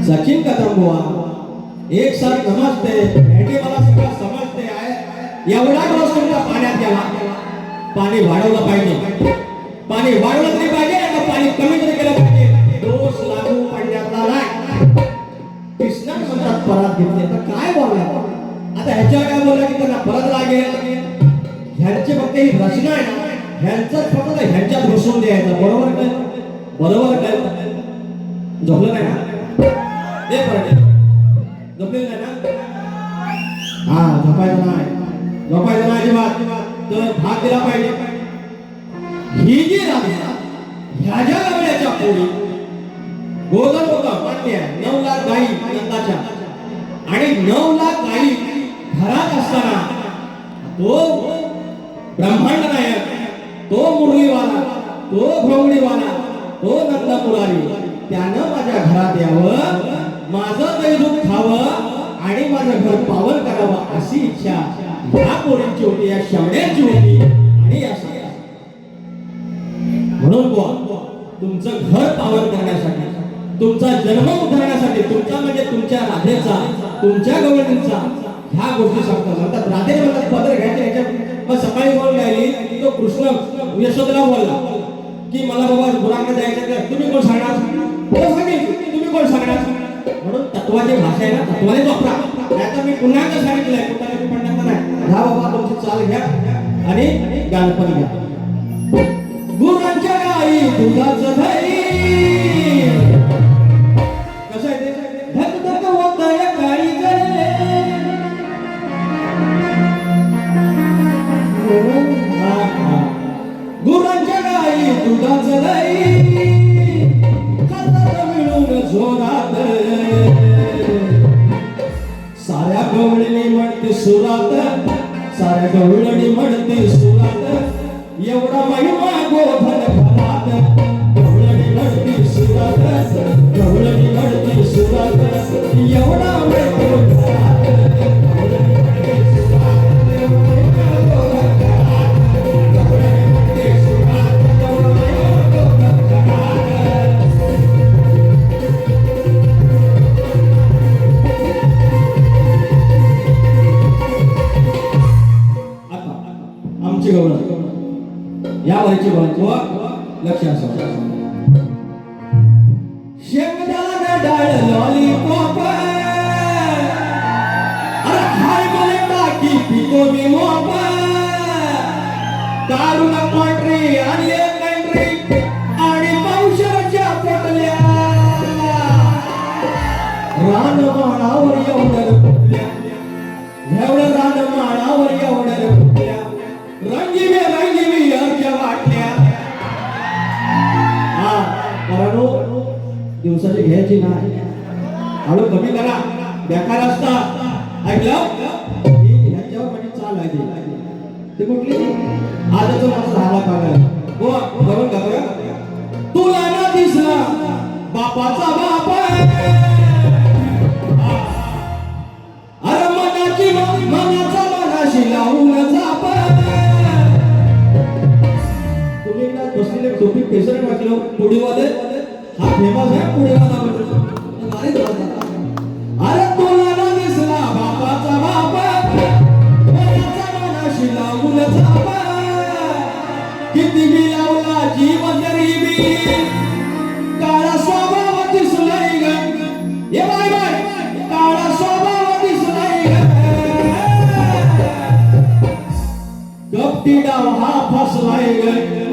सचिन कदमबुवा एक साथ नमस्ते भेटे मला सगळं समजते आहे एवढा डोस तुमच्या पाण्यात गेला पाणी वाढवलं पाहिजे पाणी वाढवलं तरी पाहिजे का पाणी कमी तरी केलं पाहिजे डोस लागू पडण्याचा नाही कृष्णा म्हणतात परत घेतले तर काय बोलला आता ह्याच्यावर काय बोलला की त्यांना परत लागेल ह्यांचे फक्त ही रचना आहे ना ह्यांचं फक्त ह्यांच्यात घुसून द्यायचं बरोबर काय झोपलं नाही ना हे परत झोपलेलं नाही ना हा झोपायचं नाही अजिबात तर भाग दिला पाहिजे ही जी राधा ह्याच्या गवळ्याच्या पोळी गोधन होता मान्य 9 लाख गाई नंदाच्या आणि 9 लाख गाई घरात असताना तो ब्रह्मांड नायक तो मुरलीवाला तो भोंगडीवाला तो नंदा मुरारी त्यानं माझ्या घरात यावं माझं दैदूत खावं आणि माझं घर पावन करावं अशी इच्छा या पोरींची होती या शेवड्यांची होती आणि या म्हणून बुवा तुमचं घर पावन करण्यासाठी तुमचा जन्म उद्धारण्यासाठी तुमचा म्हणजे तुमच्या राधेचा तुमच्या गवळणीचा ह्या गोष्टी सांगतात राधे म्हणतात पदर घ्यायचे ह्याच्यात मग सकाळी बोल गायली तो कृष्ण यशोदेला बोलला की मला बाबा गुरांना जायचं तुम्ही कोण सांगणार तुम्ही कोण सांगणार म्हणून तत्वाची भाषा आहे ना तत्वाने वापरा नाहीतर मी पुन्हा एकदा सांगितलंय कुठला पंडित नाही हा बाबा तुमची चाल घ्या आणि गाणपण घ्या गुरांच्या गाई दुधाचं दही कसं आहे ते धक धक होतंय गाई जळले गुरांच्या गाई दुधाचं दही खातात मिळून जोरात साऱ्या गवळणी म्हणते सुरात साऱ्या गवळणी म्हणते सुरात एवढा महिमा गोधन घरात गवळणी म्हणते सुरात गवळणी म्हणते सुरात एवढा महिमा या वरची महत्व लक्ष असं शेंगदाणा डाळ लॉलीपॉप अरे खाय मला टाकी पितो मी मोप काढून कॉन्ट्री आणि एक कंट्री आणि पावसाच्या पोटल्या रानमाळावर एवढं फुटल्या एवढं रानमाळावर एवढं फुटल्या रंगीबे अर्घ्य वाटल्या हा परंतु दिवसाची घ्यायची नाही हळू कमी करा बेकार असता ऐकलं ह्याच्यावर माझी चाल आहे ते कुठली आजच माझा झाला पागल हो बरोबर का बरं तुला ना दिसला बापाचा बाप अरे मनाचा मनाशी लावून जाप बसलेले टोपी पेशंट वाटलं पुढीवाले हा फेमस आहे पुढीवाला अरे तुला ना दिसला बापाचा बाप मनाचा मनाशी लावून जाप किती बी लावला जीव गरीबी काळा स्वभाव दिसलाय ग ये बाय बाय काळा स्वभाव दिसलाय ग गप्पी डाव हा फसलाय ग